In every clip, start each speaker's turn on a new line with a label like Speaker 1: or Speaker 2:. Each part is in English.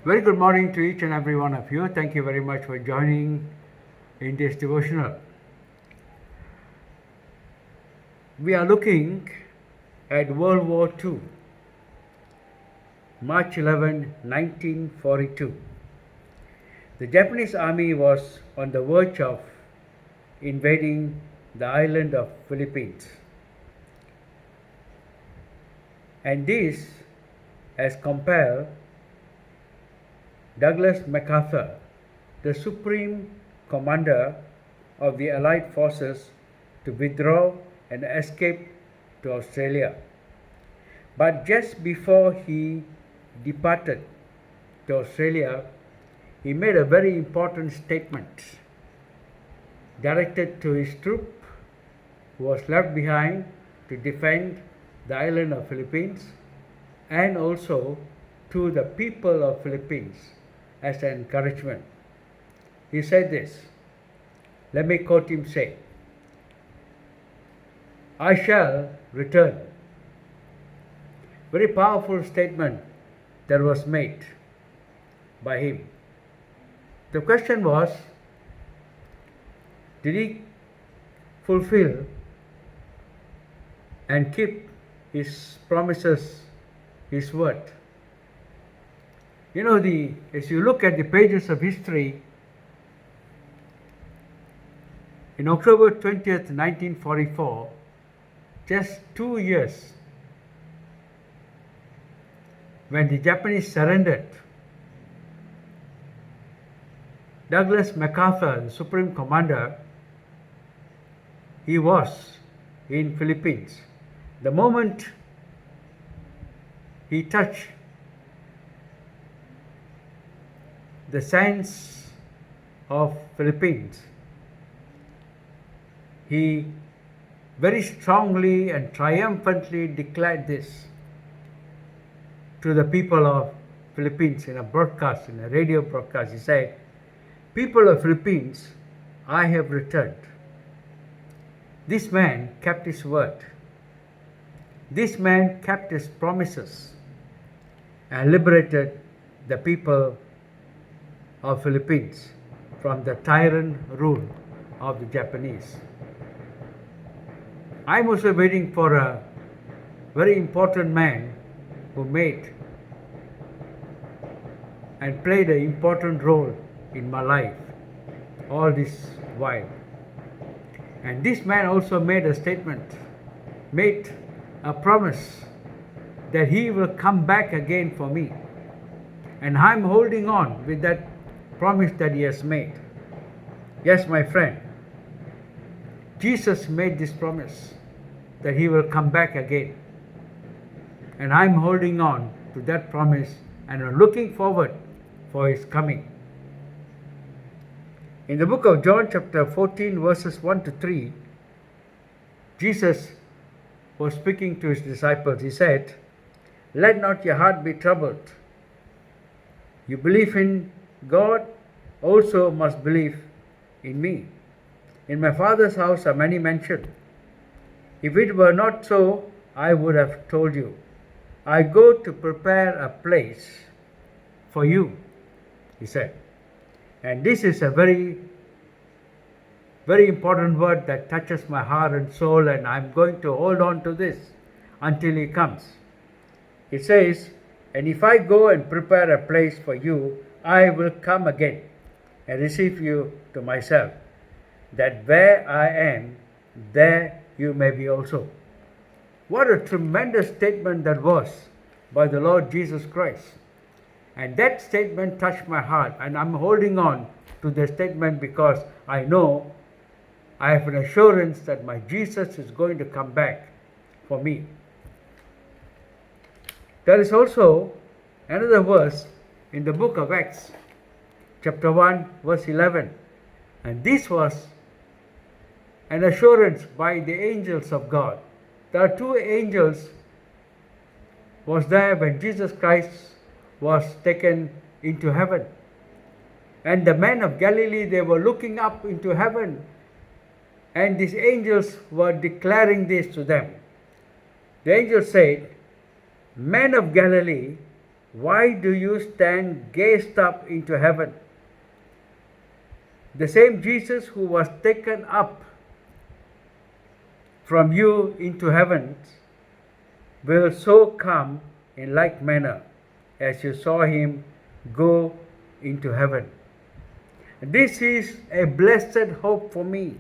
Speaker 1: Very good morning to each and every one of you. Thank you very much for joining in this devotional. We are looking at World War II, March 11, 1942. The Japanese army was on the verge of invading the island of Philippines. And this has compelled Douglas MacArthur, the supreme commander of the Allied forces, to withdraw and escape to Australia. But just before he departed to Australia, he made a very important statement directed to his troop who was left behind to defend the island of Philippines, and also to the people of Philippines as an encouragement. He said this, let me quote him say, "I shall return." Very powerful statement that was made by him. The question was, did he fulfill and keep his promises, his word? You know, as you look at the pages of history, in October 20th, 1944, just 2 years when the Japanese surrendered, Douglas MacArthur, the Supreme Commander, he was in Philippines. The moment he touched the sands of Philippines, he very strongly and triumphantly declared this to the people of Philippines in a broadcast, in a radio broadcast. He said, "People of Philippines, I have returned." This man kept his word. This man kept his promises and liberated the people of Philippines from the tyrant rule of the Japanese. I'm also waiting for a very important man who made and played an important role in my life all this while. And this man also made a statement, made a promise that he will come back again for me. And I'm holding on with that promise that he has made. Yes, my friend, Jesus made this promise that he will come back again. And I'm holding on to that promise and I'm looking forward for his coming. In the book of John chapter 14 verses 1 to 3, Jesus was speaking to his disciples. He said, "Let not your heart be troubled. You believe in God, also must believe in me. In my Father's house are many mansions. If it were not so, I would have told you. I go to prepare a place for you," he said. And this is a very, very important word that touches my heart and soul, and I'm going to hold on to this until he comes. It says, "And if I go and prepare a place for you, I will come again and receive you to myself, that where I am, there you may be also." What a tremendous statement that was by the Lord Jesus Christ. And that statement touched my heart, and I'm holding on to the statement because I know I have an assurance that my Jesus is going to come back for me. There is also another verse in the book of Acts, chapter 1, verse 11. And this was an assurance by the angels of God. There are two angels was there when Jesus Christ was taken into heaven. And the men of Galilee, they were looking up into heaven. And these angels were declaring this to them. The angel said, "Men of Galilee, Why do you stand gazed up into heaven? The same Jesus who was taken up from you into heaven will so come in like manner as you saw him go into heaven. This is a blessed hope for me.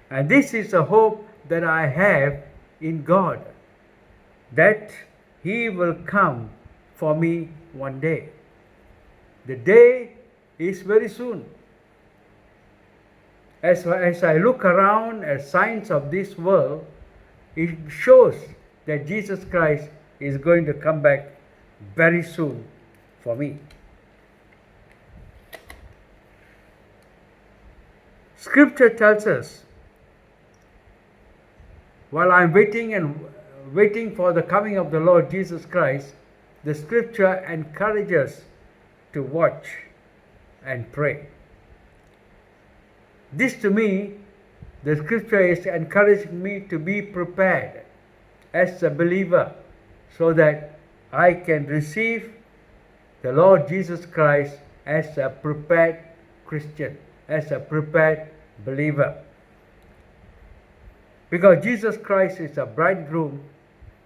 Speaker 1: And this is a hope that I have in God, that he will come for me one day. The day is very soon. As I look around at signs of this world, it shows that Jesus Christ is going to come back very soon for me. Scripture tells us, while I'm waiting for the coming of the Lord Jesus Christ, the Scripture encourages to watch and pray. This to me, the Scripture is encouraging me to be prepared as a believer so that I can receive the Lord Jesus Christ as a prepared Christian, as a prepared believer. Because Jesus Christ is a bridegroom,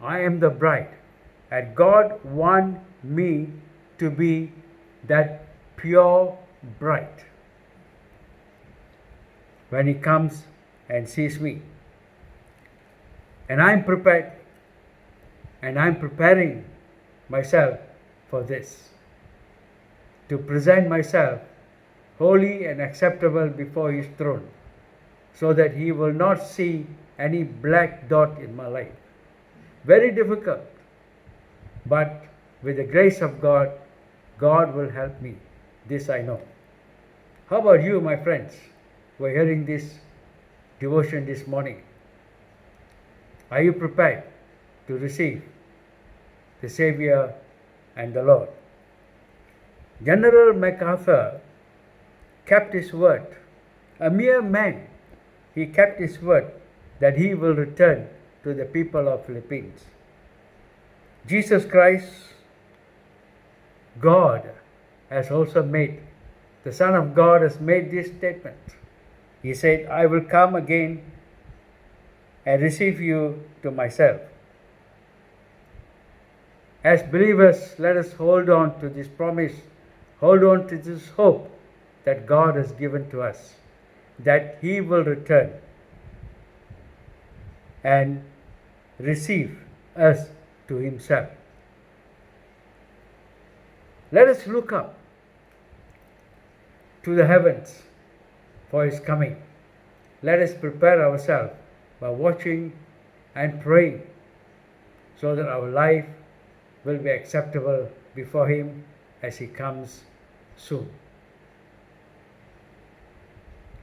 Speaker 1: I am the bride. And God wants me to be that pure bride when he comes and sees me. And I'm prepared, and I'm preparing myself for this, to present myself holy and acceptable before his throne, so that he will not see any black dot in my life. Very difficult, but with the grace of God, God will help me. This I know. How about you, my friends, who are hearing this devotion this morning? Are you prepared to receive the Savior and the Lord? General MacArthur kept his word. A mere man, he kept his word that he will return to the people of Philippines. Jesus Christ, God, has also made, the Son of God has made this statement. He said, I will come again and receive you to myself. As believers, let us hold on to this promise, hold on to this hope that God has given to us, that he will return and receive us to himself. Let us look up to the heavens for his coming. Let us prepare ourselves by watching and praying so that our life will be acceptable before him as he comes soon.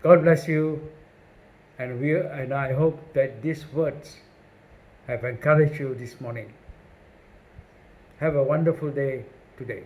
Speaker 1: God bless you, and I hope that these words have encouraged you this morning. Have a wonderful day today.